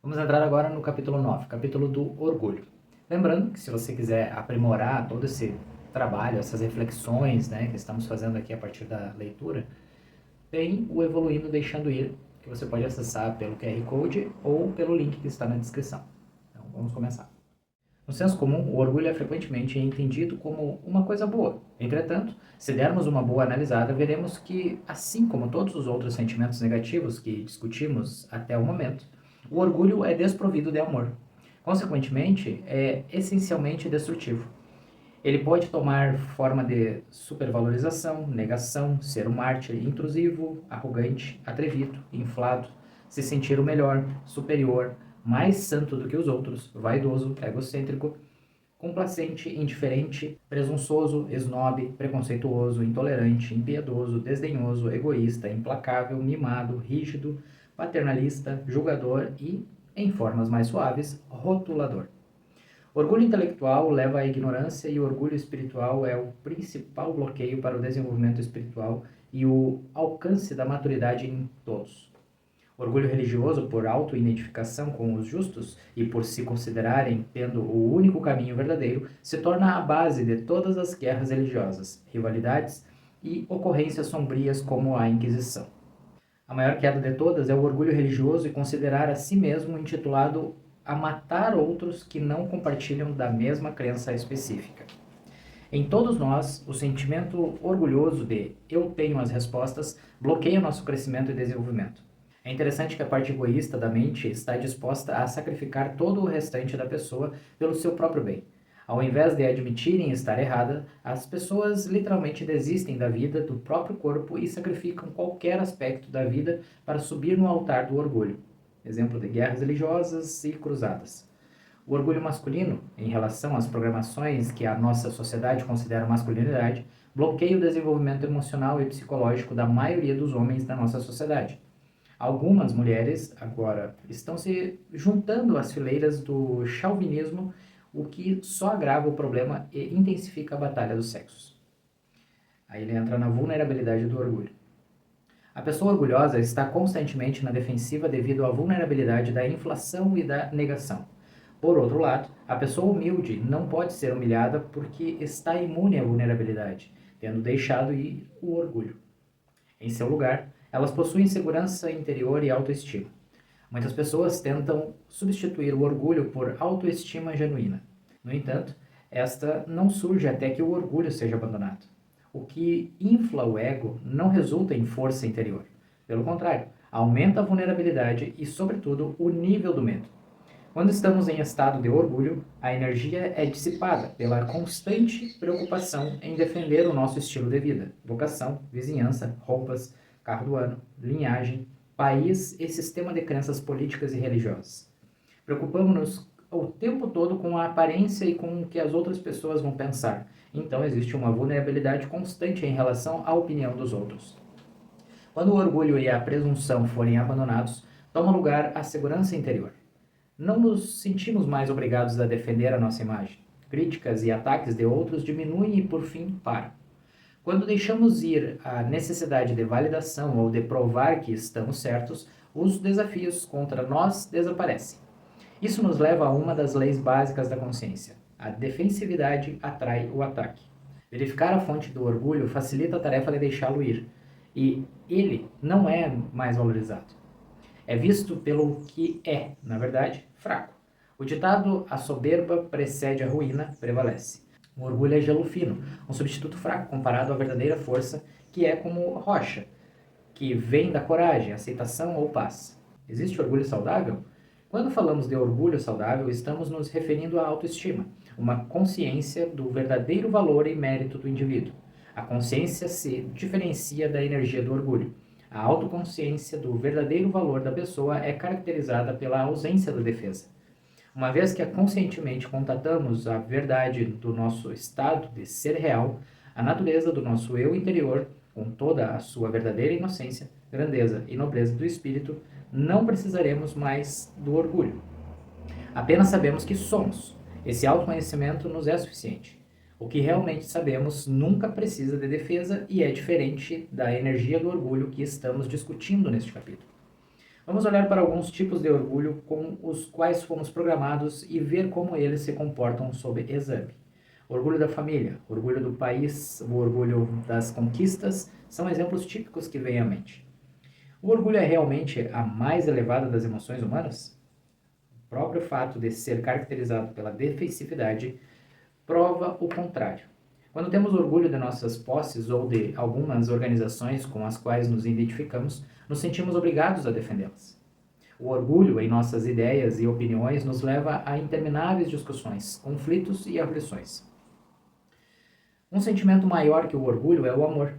Vamos entrar agora no capítulo 9, capítulo do orgulho. Lembrando que se você quiser aprimorar todo esse trabalho, essas reflexões, né, que estamos fazendo aqui a partir da leitura, tem o Evoluindo Deixando Ir, que você pode acessar pelo QR Code ou pelo link que está na descrição. Então, vamos começar. No senso comum, o orgulho é frequentemente entendido como uma coisa boa. Entretanto, se dermos uma boa analisada, veremos que, assim como todos os outros sentimentos negativos que discutimos até o momento, o orgulho é desprovido de amor. Consequentemente, é essencialmente destrutivo. Ele pode tomar forma de supervalorização, negação, ser um mártir intrusivo, arrogante, atrevido, inflado, se sentir o melhor, superior, mais santo do que os outros, vaidoso, egocêntrico, complacente, indiferente, presunçoso, esnobe, preconceituoso, intolerante, impiedoso, desdenhoso, egoísta, implacável, mimado, rígido, paternalista, julgador e, em formas mais suaves, rotulador. Orgulho intelectual leva à ignorância e o orgulho espiritual é o principal bloqueio para o desenvolvimento espiritual e o alcance da maturidade em todos. Orgulho religioso, por auto-identificação com os justos e por se considerarem tendo o único caminho verdadeiro, se torna a base de todas as guerras religiosas, rivalidades e ocorrências sombrias como a Inquisição. A maior queda de todas é o orgulho religioso e considerar a si mesmo intitulado a matar outros que não compartilham da mesma crença específica. Em todos nós, o sentimento orgulhoso de eu tenho as respostas bloqueia nosso crescimento e desenvolvimento. É interessante que a parte egoísta da mente está disposta a sacrificar todo o restante da pessoa pelo seu próprio bem. Ao invés de admitirem estar errada, as pessoas literalmente desistem da vida, do próprio corpo e sacrificam qualquer aspecto da vida para subir no altar do orgulho. Exemplo de guerras religiosas e cruzadas. O orgulho masculino, em relação às programações que a nossa sociedade considera masculinidade, bloqueia o desenvolvimento emocional e psicológico da maioria dos homens da nossa sociedade. Algumas mulheres agora estão se juntando às fileiras do chauvinismo, o que só agrava o problema e intensifica a batalha dos sexos. Aí ele entra na vulnerabilidade do orgulho. A pessoa orgulhosa está constantemente na defensiva devido à vulnerabilidade da inflação e da negação. Por outro lado, a pessoa humilde não pode ser humilhada porque está imune à vulnerabilidade, tendo deixado ir o orgulho. Em seu lugar, elas possuem segurança interior e autoestima. Muitas pessoas tentam substituir o orgulho por autoestima genuína. No entanto, esta não surge até que o orgulho seja abandonado. O que infla o ego não resulta em força interior. Pelo contrário, aumenta a vulnerabilidade e, sobretudo, o nível do medo. Quando estamos em estado de orgulho, a energia é dissipada pela constante preocupação em defender o nosso estilo de vida, vocação, vizinhança, roupas, carro do ano, linhagem, país e sistema de crenças políticas e religiosas. Preocupamos-nos o tempo todo com a aparência e com o que as outras pessoas vão pensar. Então existe uma vulnerabilidade constante em relação à opinião dos outros. Quando o orgulho e a presunção forem abandonados, toma lugar a segurança interior. Não nos sentimos mais obrigados a defender a nossa imagem. Críticas e ataques de outros diminuem e, por fim, param. Quando deixamos ir a necessidade de validação ou de provar que estamos certos, os desafios contra nós desaparecem. Isso nos leva a uma das leis básicas da consciência. A defensividade atrai o ataque. Verificar a fonte do orgulho facilita a tarefa de deixá-lo ir. E ele não é mais valorizado. É visto pelo que é, na verdade, fraco. O ditado "a soberba precede a ruína" prevalece. O orgulho é gelo fino, um substituto fraco comparado à verdadeira força, que é como rocha, que vem da coragem, aceitação ou paz. Existe orgulho saudável? Quando falamos de orgulho saudável, estamos nos referindo à autoestima, uma consciência do verdadeiro valor e mérito do indivíduo. A consciência se diferencia da energia do orgulho. A autoconsciência do verdadeiro valor da pessoa é caracterizada pela ausência da defesa. Uma vez que conscientemente contatamos a verdade do nosso estado de ser real, a natureza do nosso eu interior, com toda a sua verdadeira inocência, grandeza e nobreza do espírito, não precisaremos mais do orgulho. Apenas sabemos que somos. Esse autoconhecimento nos é suficiente. O que realmente sabemos nunca precisa de defesa e é diferente da energia do orgulho que estamos discutindo neste capítulo. Vamos olhar para alguns tipos de orgulho com os quais fomos programados e ver como eles se comportam sob exame. Orgulho da família, orgulho do país, o orgulho das conquistas são exemplos típicos que vêm à mente. O orgulho é realmente a mais elevada das emoções humanas? O próprio fato de ser caracterizado pela defensividade prova o contrário. Quando temos orgulho de nossas posses ou de algumas organizações com as quais nos identificamos, nos sentimos obrigados a defendê-las. O orgulho em nossas ideias e opiniões nos leva a intermináveis discussões, conflitos e aflições. Um sentimento maior que o orgulho é o amor.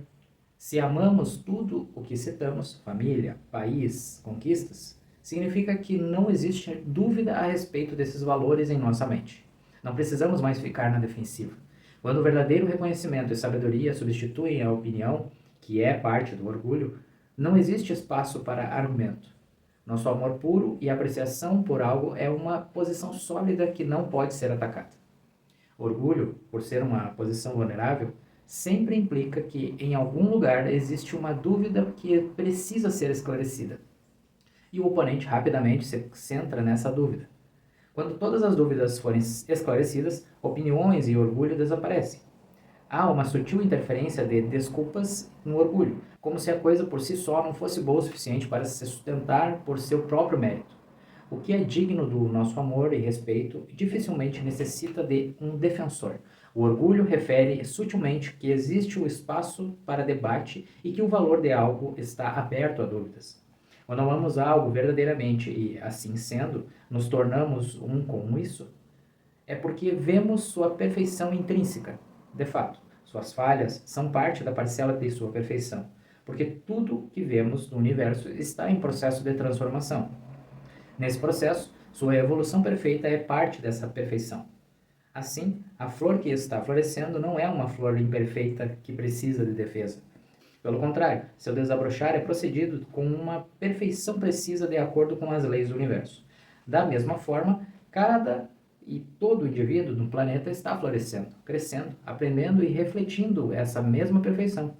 Se amamos tudo o que citamos, família, país, conquistas, significa que não existe dúvida a respeito desses valores em nossa mente. Não precisamos mais ficar na defensiva. Quando o verdadeiro reconhecimento e sabedoria substituem a opinião, que é parte do orgulho, não existe espaço para argumento. Nosso amor puro e apreciação por algo é uma posição sólida que não pode ser atacada. Orgulho, por ser uma posição vulnerável, sempre implica que em algum lugar existe uma dúvida que precisa ser esclarecida. E o oponente rapidamente se centra nessa dúvida. Quando todas as dúvidas forem esclarecidas, opiniões e orgulho desaparecem. Há uma sutil interferência de desculpas no orgulho, como se a coisa por si só não fosse boa o suficiente para se sustentar por seu próprio mérito. O que é digno do nosso amor e respeito dificilmente necessita de um defensor. O orgulho refere sutilmente que existe o espaço para debate e que o valor de algo está aberto a dúvidas. Quando amamos algo verdadeiramente e, assim sendo, nos tornamos um com isso, é porque vemos sua perfeição intrínseca. De fato, suas falhas são parte da parcela de sua perfeição, porque tudo que vemos no universo está em processo de transformação. Nesse processo, sua evolução perfeita é parte dessa perfeição. Assim, a flor que está florescendo não é uma flor imperfeita que precisa de defesa. Pelo contrário, seu desabrochar é procedido com uma perfeição precisa de acordo com as leis do universo. Da mesma forma, cada e todo indivíduo no planeta está florescendo, crescendo, aprendendo e refletindo essa mesma perfeição.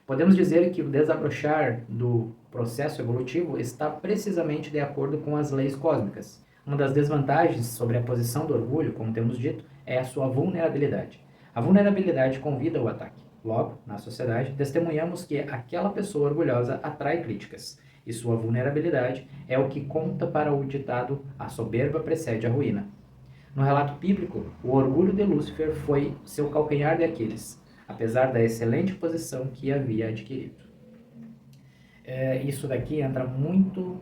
Podemos dizer que o desabrochar do processo evolutivo está precisamente de acordo com as leis cósmicas. Uma das desvantagens sobre a posição do orgulho, como temos dito, é a sua vulnerabilidade. A vulnerabilidade convida ao ataque. Logo, na sociedade, testemunhamos que aquela pessoa orgulhosa atrai críticas, e sua vulnerabilidade é o que conta para o ditado "a soberba precede a ruína". No relato bíblico, o orgulho de Lúcifer foi seu calcanhar de Aquiles, apesar da excelente posição que havia adquirido. Isso daqui entra muito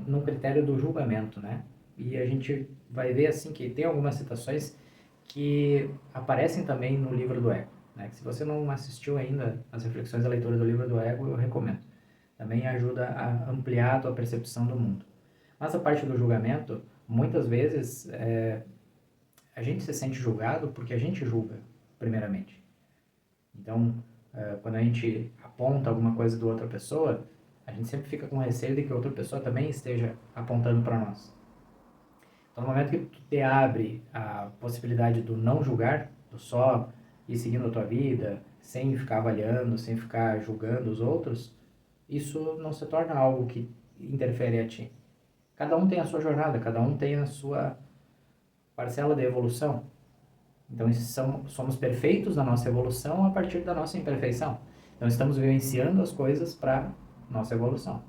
no critério do julgamento, né? E a gente vai ver assim que tem algumas citações que aparecem também no livro do Ego, né? Que se você não assistiu ainda as reflexões da leitura do livro do Ego, eu recomendo. Também ajuda a ampliar a tua percepção do mundo. Mas a parte do julgamento, muitas vezes a gente se sente julgado porque a gente julga, primeiramente. Então, quando a gente aponta alguma coisa da outra pessoa, a gente sempre fica com receio de que a outra pessoa também esteja apontando para nós. Então, no momento que tu te abre a possibilidade do não julgar, do só ir seguindo a tua vida, sem ficar avaliando, sem ficar julgando os outros, isso não se torna algo que interfere a ti. Cada um tem a sua jornada, cada um tem a sua parcela de evolução. Então, somos perfeitos na nossa evolução a partir da nossa imperfeição. Então, estamos vivenciando as coisas para nossa evolução.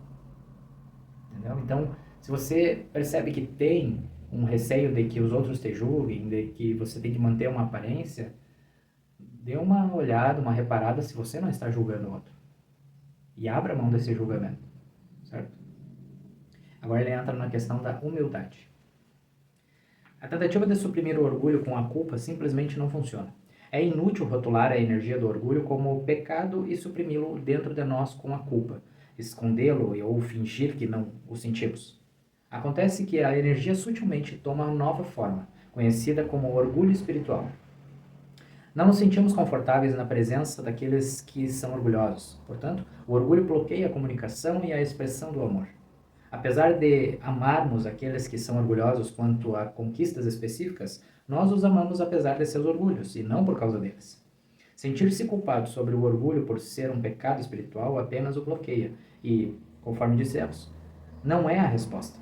Entendeu? Então, se você percebe que tem um receio de que os outros te julguem, de que você tem que manter uma aparência, dê uma olhada, uma reparada se você não está julgando o outro. E abra mão desse julgamento. Certo? Agora ele entra na questão da humildade. A tentativa de suprimir o orgulho com a culpa simplesmente não funciona. É inútil rotular a energia do orgulho como pecado e suprimi-lo dentro de nós com a culpa, escondê-lo ou fingir que não o sentimos. Acontece que a energia sutilmente toma uma nova forma, conhecida como orgulho espiritual. Não nos sentimos confortáveis na presença daqueles que são orgulhosos. Portanto, o orgulho bloqueia a comunicação e a expressão do amor. Apesar de amarmos aqueles que são orgulhosos quanto a conquistas específicas, nós os amamos apesar de seus orgulhos, e não por causa deles. Sentir-se culpado sobre o orgulho por ser um pecado espiritual apenas o bloqueia, e, conforme dissemos, não é a resposta.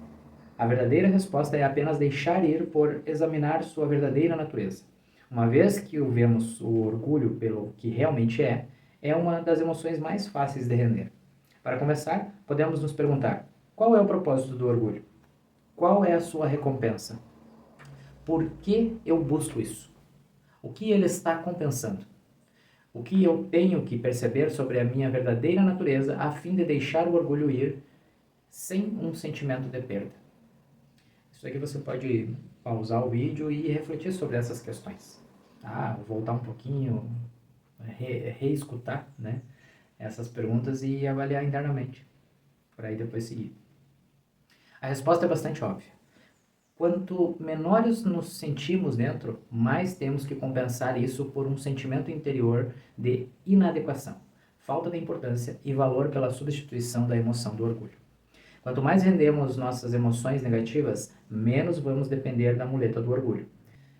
A verdadeira resposta é apenas deixar ir por examinar sua verdadeira natureza. Uma vez que o vemos o orgulho pelo que realmente é uma das emoções mais fáceis de render. Para começar, podemos nos perguntar: qual é o propósito do orgulho? Qual é a sua recompensa? Por que eu busco isso? O que ele está compensando? O que eu tenho que perceber sobre a minha verdadeira natureza a fim de deixar o orgulho ir sem um sentimento de perda? Isso aqui você pode pausar o vídeo e refletir sobre essas questões. Voltar um pouquinho, reescutar, né, essas perguntas e avaliar internamente, para aí depois seguir. A resposta é bastante óbvia. Quanto menores nos sentimos dentro, mais temos que compensar isso por um sentimento interior de inadequação, falta de importância e valor pela substituição da emoção do orgulho. Quanto mais rendemos nossas emoções negativas, menos vamos depender da muleta do orgulho.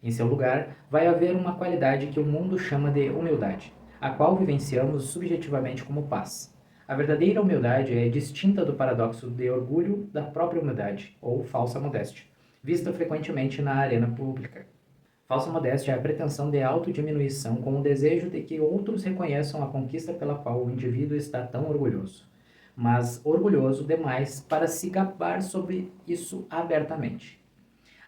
Em seu lugar, vai haver uma qualidade que o mundo chama de humildade, a qual vivenciamos subjetivamente como paz. A verdadeira humildade é distinta do paradoxo de orgulho da própria humildade, ou falsa modéstia, vista frequentemente na arena pública. Falsa modéstia é a pretensão de autodiminuição com o desejo de que outros reconheçam a conquista pela qual o indivíduo está tão orgulhoso, mas orgulhoso demais para se gabar sobre isso abertamente.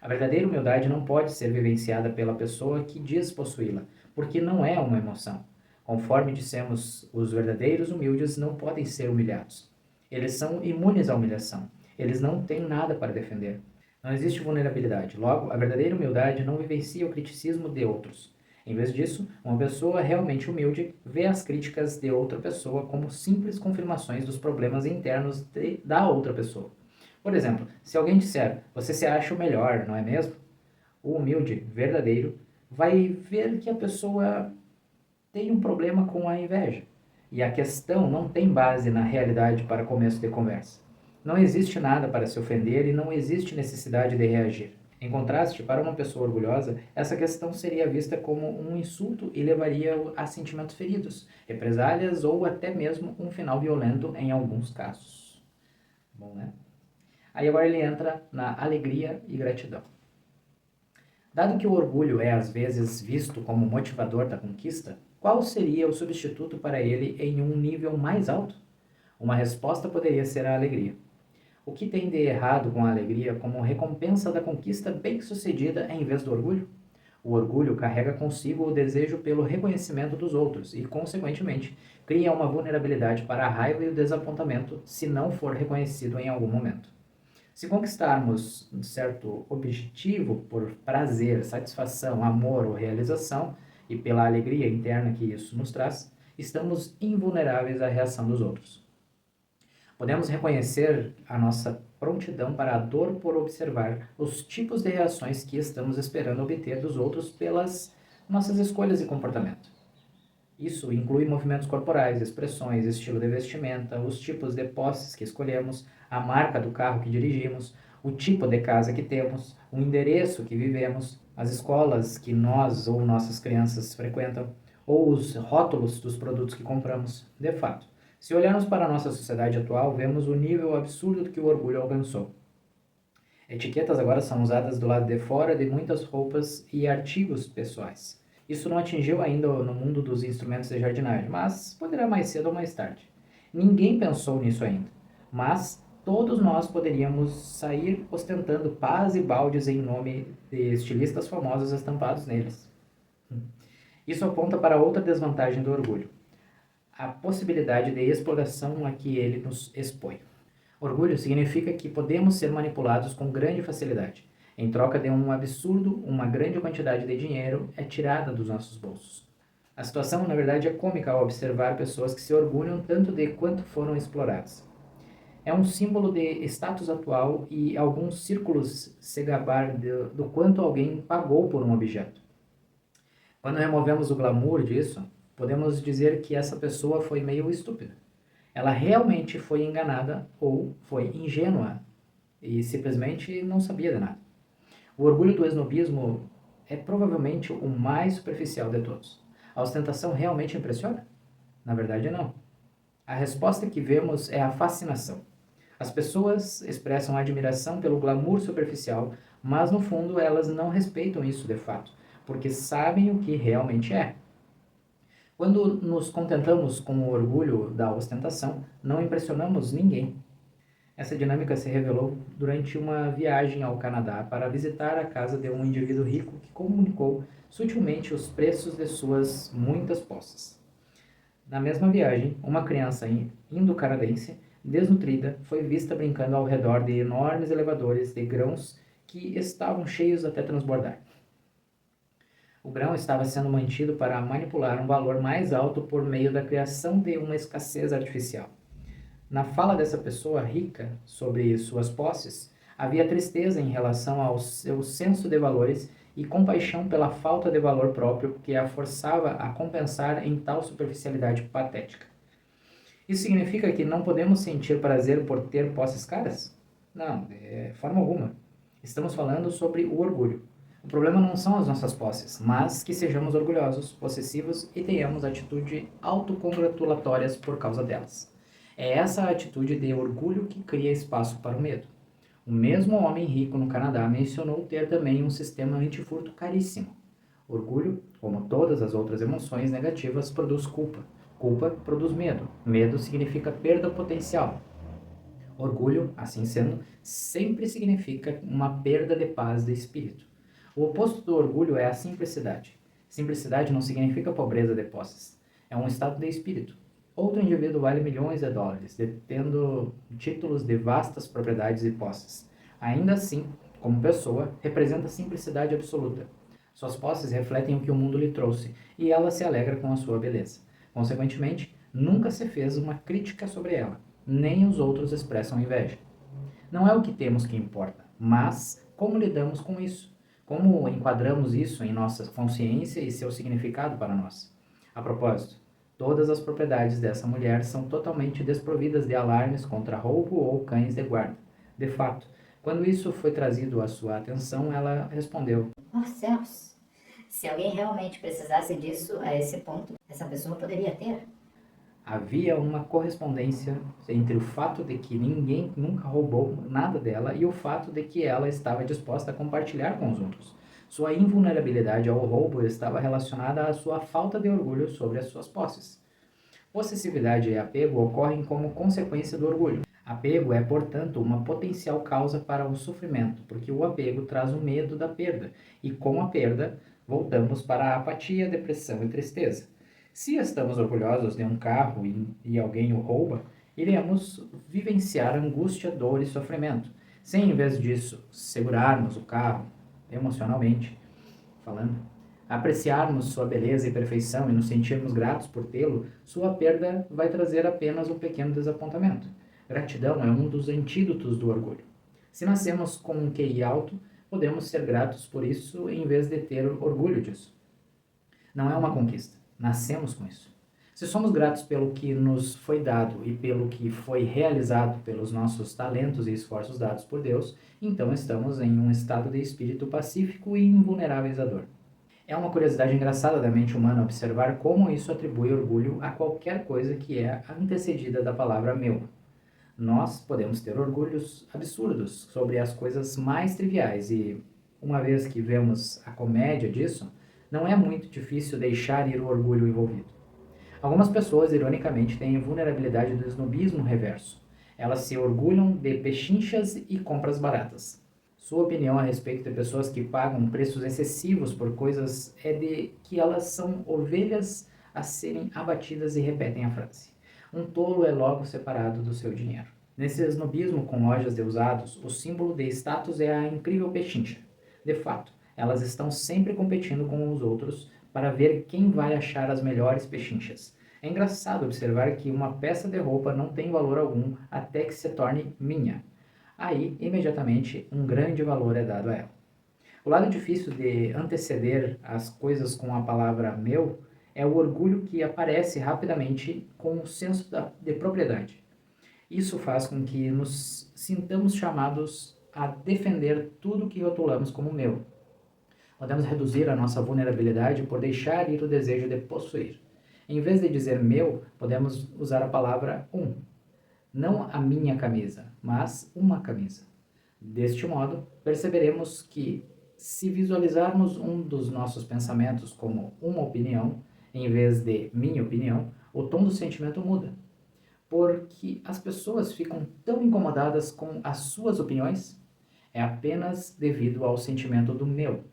A verdadeira humildade não pode ser vivenciada pela pessoa que diz possuí-la, porque não é uma emoção. Conforme dissemos, os verdadeiros humildes não podem ser humilhados. Eles são imunes à humilhação. Eles não têm nada para defender. Não existe vulnerabilidade. Logo, a verdadeira humildade não vivencia o criticismo de outros. Em vez disso, uma pessoa realmente humilde vê as críticas de outra pessoa como simples confirmações dos problemas internos da outra pessoa. Por exemplo, se alguém disser, você se acha o melhor, não é mesmo? O humilde, verdadeiro, vai ver que a pessoa tem um problema com a inveja. E a questão não tem base na realidade para começo de conversa. Não existe nada para se ofender e não existe necessidade de reagir. Em contraste, para uma pessoa orgulhosa, essa questão seria vista como um insulto e levaria a sentimentos feridos, represálias ou até mesmo um final violento em alguns casos. Bom, né? Aí agora ele entra na alegria e gratidão. Dado que o orgulho é às vezes visto como motivador da conquista, qual seria o substituto para ele em um nível mais alto? Uma resposta poderia ser a alegria. O que tem de errado com a alegria como recompensa da conquista bem-sucedida em vez do orgulho? O orgulho carrega consigo o desejo pelo reconhecimento dos outros e, consequentemente, cria uma vulnerabilidade para a raiva e o desapontamento se não for reconhecido em algum momento. Se conquistarmos um certo objetivo por prazer, satisfação, amor ou realização, e pela alegria interna que isso nos traz, estamos invulneráveis à reação dos outros. Podemos reconhecer a nossa prontidão para a dor por observar os tipos de reações que estamos esperando obter dos outros pelas nossas escolhas e comportamento. Isso inclui movimentos corporais, expressões, estilo de vestimenta, os tipos de posses que escolhemos, a marca do carro que dirigimos, o tipo de casa que temos, o endereço que vivemos, as escolas que nós ou nossas crianças frequentam, ou os rótulos dos produtos que compramos. De fato, se olharmos para a nossa sociedade atual, vemos o nível absurdo que o orgulho alcançou. Etiquetas agora são usadas do lado de fora de muitas roupas e artigos pessoais. Isso não atingiu ainda no mundo dos instrumentos de jardinagem, mas poderá mais cedo ou mais tarde. Ninguém pensou nisso ainda, mas todos nós poderíamos sair ostentando pás e baldes em nome de estilistas famosos estampados neles. Isso aponta para outra desvantagem do orgulho, a possibilidade de exploração a que ele nos expõe. Orgulho significa que podemos ser manipulados com grande facilidade. Em troca de um absurdo, uma grande quantidade de dinheiro é tirada dos nossos bolsos. A situação, na verdade, é cômica ao observar pessoas que se orgulham tanto de quanto foram exploradas. É um símbolo de status atual e alguns círculos se gabar do quanto alguém pagou por um objeto. Quando removemos o glamour disso, podemos dizer que essa pessoa foi meio estúpida. Ela realmente foi enganada ou foi ingênua e simplesmente não sabia de nada. O orgulho do esnobismo é provavelmente o mais superficial de todos. A ostentação realmente impressiona? Na verdade, não. A resposta que vemos é a fascinação. As pessoas expressam admiração pelo glamour superficial, mas no fundo elas não respeitam isso de fato, porque sabem o que realmente é. Quando nos contentamos com o orgulho da ostentação, não impressionamos ninguém. Essa dinâmica se revelou durante uma viagem ao Canadá para visitar a casa de um indivíduo rico que comunicou sutilmente os preços de suas muitas posses. Na mesma viagem, uma criança indo-canadense, desnutrida, foi vista brincando ao redor de enormes elevadores de grãos que estavam cheios até transbordar. O grão estava sendo mantido para manipular um valor mais alto por meio da criação de uma escassez artificial. Na fala dessa pessoa rica sobre suas posses, havia tristeza em relação ao seu senso de valores e compaixão pela falta de valor próprio que a forçava a compensar em tal superficialidade patética. Isso significa que não podemos sentir prazer por ter posses caras? Não, de forma alguma. Estamos falando sobre o orgulho. O problema não são as nossas posses, mas que sejamos orgulhosos, possessivos e tenhamos atitudes autocongratulatórias por causa delas. É essa atitude de orgulho que cria espaço para o medo. O mesmo homem rico no Canadá mencionou ter também um sistema antifurto caríssimo. Orgulho, como todas as outras emoções negativas, produz culpa. Culpa produz medo. Medo significa perda potencial. Orgulho, assim sendo, sempre significa uma perda de paz de espírito. O oposto do orgulho é a simplicidade. Simplicidade não significa pobreza de posses. É um estado de espírito. Outro indivíduo vale milhões de dólares, detendo títulos de vastas propriedades e posses. Ainda assim, como pessoa, representa simplicidade absoluta. Suas posses refletem o que o mundo lhe trouxe, e ela se alegra com a sua beleza. Consequentemente, nunca se fez uma crítica sobre ela, nem os outros expressam inveja. Não é o que temos que importa, mas como lidamos com isso. Como enquadramos isso em nossa consciência e seu significado para nós? A propósito, todas as propriedades dessa mulher são totalmente desprovidas de alarmes contra roubo ou cães de guarda. De fato, quando isso foi trazido à sua atenção, ela respondeu: Oh céus! Se alguém realmente precisasse disso a esse ponto, essa pessoa poderia ter. havia uma correspondência entre o fato de que ninguém nunca roubou nada dela e o fato de que ela estava disposta a compartilhar com os outros. Sua invulnerabilidade ao roubo estava relacionada à sua falta de orgulho sobre as suas posses. Possessividade e apego ocorrem como consequência do orgulho. Apego é, portanto, uma potencial causa para o sofrimento, porque o apego traz o medo da perda, e com a perda, voltamos para a apatia, depressão e tristeza. Se estamos orgulhosos de um carro e alguém o rouba, iremos vivenciar angústia, dor e sofrimento. Se em vez disso segurarmos o carro emocionalmente falando, apreciarmos sua beleza e perfeição e nos sentirmos gratos por tê-lo, sua perda vai trazer apenas um pequeno desapontamento. Gratidão é um dos antídotos do orgulho. Se nascemos com um QI alto, podemos ser gratos por isso em vez de ter orgulho disso. Não é uma conquista, nascemos com isso. Se somos gratos pelo que nos foi dado e pelo que foi realizado pelos nossos talentos e esforços dados por Deus, então estamos em um estado de espírito pacífico e invulneráveis à dor. É uma curiosidade engraçada da mente humana observar como isso atribui orgulho a qualquer coisa que é antecedida da palavra meu. Nós podemos ter orgulhos absurdos sobre as coisas mais triviais e, uma vez que vemos a comédia disso, não é muito difícil deixar ir o orgulho envolvido. Algumas pessoas, ironicamente, têm vulnerabilidade do snobismo reverso. Elas se orgulham de pechinchas e compras baratas. Sua opinião a respeito de pessoas que pagam preços excessivos por coisas é de que elas são ovelhas a serem abatidas e repetem a frase: um tolo é logo separado do seu dinheiro. Nesse snobismo com lojas de usados, o símbolo de status é a incrível pechincha. De fato, elas estão sempre competindo com os outros para ver quem vai achar as melhores pechinchas. É engraçado observar que uma peça de roupa não tem valor algum até que se torne minha. Aí, imediatamente, um grande valor é dado a ela. O lado difícil de anteceder as coisas com a palavra meu é o orgulho que aparece rapidamente com o senso de propriedade. Isso faz com que nos sintamos chamados a defender tudo que rotulamos como meu. Podemos reduzir a nossa vulnerabilidade por deixar ir o desejo de possuir. Em vez de dizer meu, podemos usar a palavra um. não a minha camisa, mas uma camisa. Deste modo, perceberemos que, se visualizarmos um dos nossos pensamentos como uma opinião, em vez de minha opinião, o tom do sentimento muda. Porque as pessoas ficam tão incomodadas com as suas opiniões, é apenas devido ao sentimento do meu.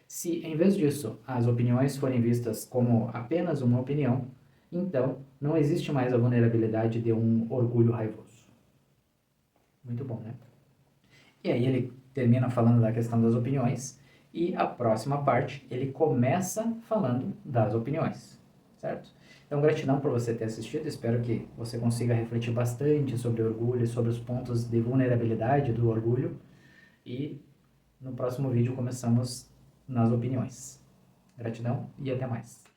Se, em vez disso, as opiniões forem vistas como apenas uma opinião, então não existe mais a vulnerabilidade de um orgulho raivoso. Muito bom, né? E aí ele termina falando da questão das opiniões e a próxima parte ele começa falando das opiniões, certo? Então, gratidão por você ter assistido, espero que você consiga refletir bastante sobre orgulho, sobre os pontos de vulnerabilidade do orgulho e no próximo vídeo começamos nas opiniões. Gratidão e até mais.